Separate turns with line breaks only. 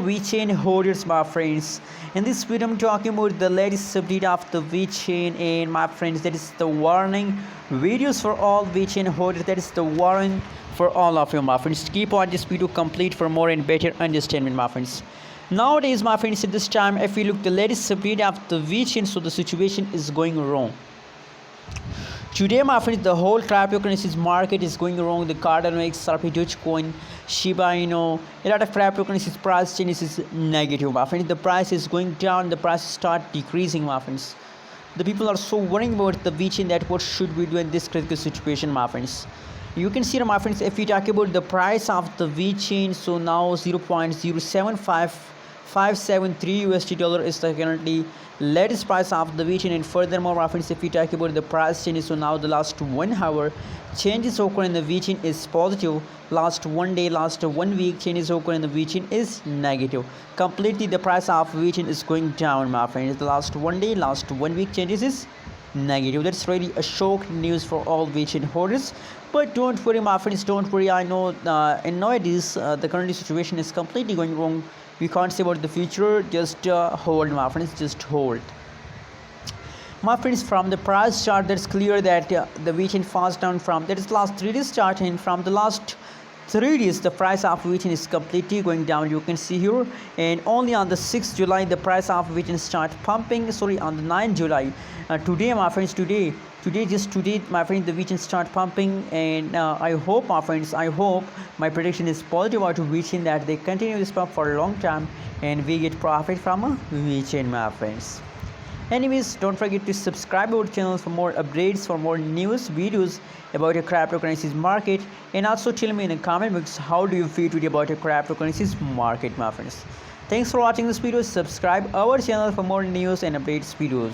Vechain holders, my friends. In this video I'm talking about the latest update of the Vechain, and my friends, that is the warning videos for all Vechain holders. That is the warning for all of you, my friends. Keep on this video complete for more and better understanding, my friends. Nowadays, my friends, at this time, if you look the latest update of the Vechain, so the situation is going wrong. Today, my friends, the whole cryptocurrencies market is going wrong. The Cardano X, Dogecoin, Shiba Inu, a lot of cryptocurrencies price changes is negative, my friends. The price is going down, the prices start decreasing, my friends. The people are so worrying about the Vechain that what should we do in this critical situation, my friends. You can see, my friends, if we talk about the price of the Vechain, so now 0.075573 USD dollar is the currently latest price of the Vechain. And furthermore, my friends, if we talk about the price changes, so now the last 1 hour changes occur in the Vechain is positive. Last 1 day, last 1 week changes occur in the Vechain is negative. Completely the price of Vechain is going down, my friends. The last 1 day, last 1 week changes is negative. That's really a shock news for all Vechain holders. But don't worry, my friends, don't worry. I know in nowadays the current situation is completely going wrong. We can't say about the future. Just hold, my friends, just hold. My friends, from the price chart, that's clear that the Vechain falls down from that is last 3 days chart, and from the last 3 days the price of Vechain is completely going down. You can see here, and only on the 6th July the price of Vechain start pumping. Sorry, on the 9th July. Today, my friends, today, just today, my friends, the Vechain start pumping, and I hope, my friends, I hope my prediction is positive about Vechain, that they continue this pump for a long time and we get profit from a Vechain, my friends. Anyways, don't forget to subscribe our channel for more updates, for more news videos about your cryptocurrencies market, and also tell me in the comment box how do you feel today about your cryptocurrencies market, my friends. Thanks for watching this video. Subscribe our channel for more news and updates videos.